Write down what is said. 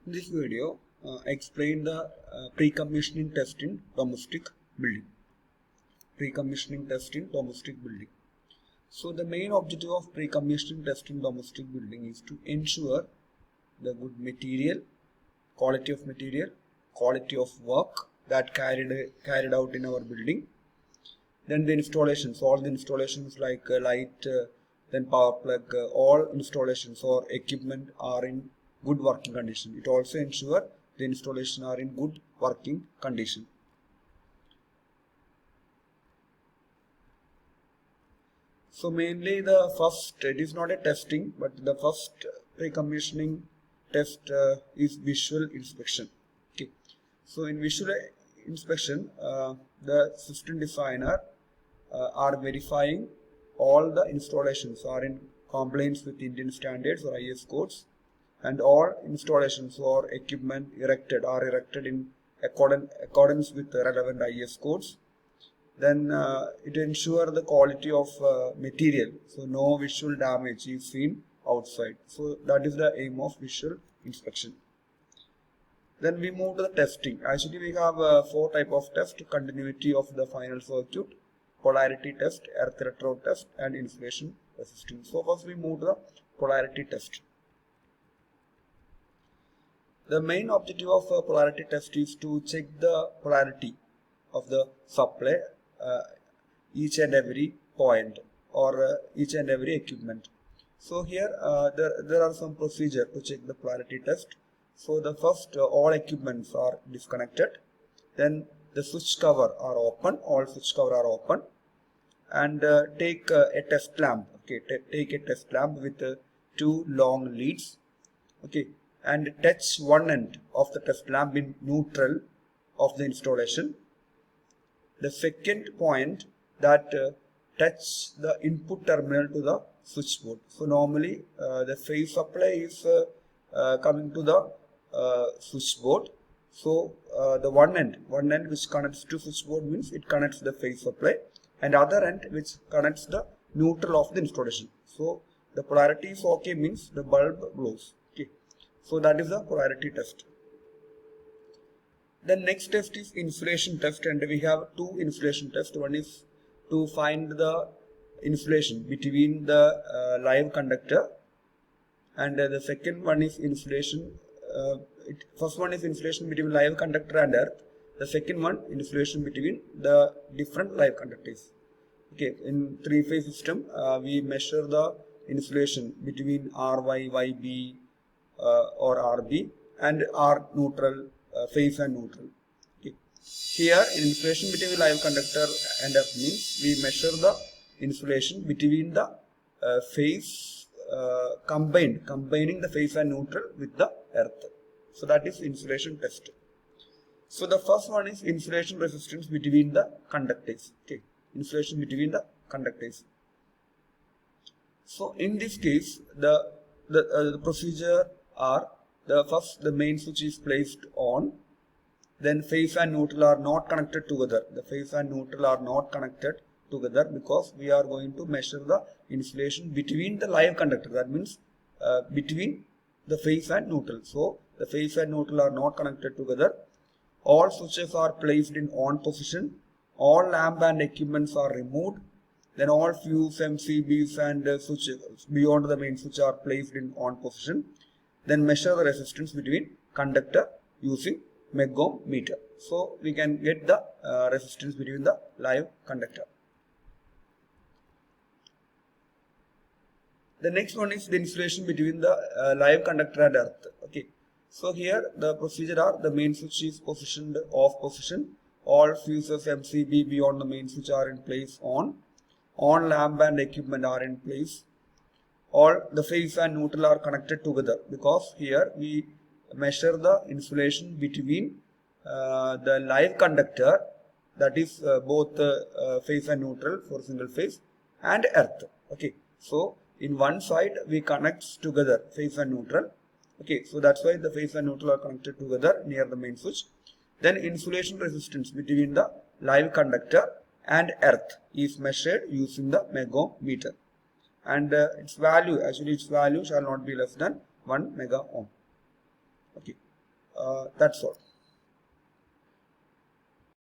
In this video, I explain the pre-commissioning test in domestic building. Pre-commissioning test in domestic building. So the main objective of pre-commissioning test in domestic building is to ensure the good material, quality of work that carried out in our building. Then the installations, all the installations like light, then power plug, all installations or equipment are in good working condition. It also ensures the installation are in good working condition. So mainly the first, it is not a testing, but the first pre-commissioning test is visual inspection. Okay. So in visual inspection, the system designer are verifying all the installations are in compliance with Indian standards or IS codes, and all installations or equipment are erected in accordance with the relevant IS codes. Then it ensures the quality of material, so no visual damage is seen outside. So that is the aim of visual inspection. Then we move to the testing. Actually we have 4 type of test: continuity of the final circuit, polarity test, earth retro test, and insulation resistance. So first we move to the polarity test. The main objective of a polarity test is to check the polarity of the supply each and every point or each and every equipment. So here there are some procedure to check the polarity test. So the first, all equipments are disconnected. Then the switch cover are open, all switch cover are open, and take a test lamp. Okay, take a test lamp with 2 long leads. Okay, and touch one end of the test lamp in neutral of the installation. The second point that touch the input terminal to the switchboard. So normally the phase supply is coming to the switchboard. So the one end which connects to switchboard means it connects the phase supply, and other end which connects the neutral of the installation. So the polarity is okay means the bulb glows. Okay, so that is the polarity test. The next test is insulation test, and we have 2 insulation tests. One is to find the insulation between the live conductor, and the second one is insulation. First one is insulation between live conductor and earth. The second one, insulation between the different live conductors. Okay, in 3-phase system, we measure the insulation between RY, YB or RB and R neutral, phase and neutral. Okay. Here, insulation between live conductor and earth means we measure the insulation between the phase combining the phase and neutral with the earth. So that is insulation test. So the first one is insulation resistance between the conductors. Okay, insulation between the conductors. So in this case, the procedure are: the main switch is placed on, then phase and neutral are not connected together. The phase and neutral are not connected together because we are going to measure the insulation between the live conductor. That means between the phase and neutral. So the phase and neutral are not connected together. All switches are placed in on position. All lamp and equipments are removed. Then all fuse, MCBs and switches beyond the main switch are placed in on position. Then measure the resistance between conductor using megohm meter. So we can get the resistance between the live conductor. The next one is the insulation between the live conductor and earth. Okay. So here the procedure are: the main switch is positioned off position. All fuses, MCB beyond the main switch are in place on. All lamp and equipment are in place. All the phase and neutral are connected together because here we measure the insulation between the live conductor, that is both phase and neutral for single phase, and earth. Okay, so in one side we connect together phase and neutral. Okay, so that's why the phase and neutral are connected together near the main switch. Then insulation resistance between the live conductor and earth is measured using the megohm meter. and its value shall not be less than 1 mega ohm. Okay. That's all.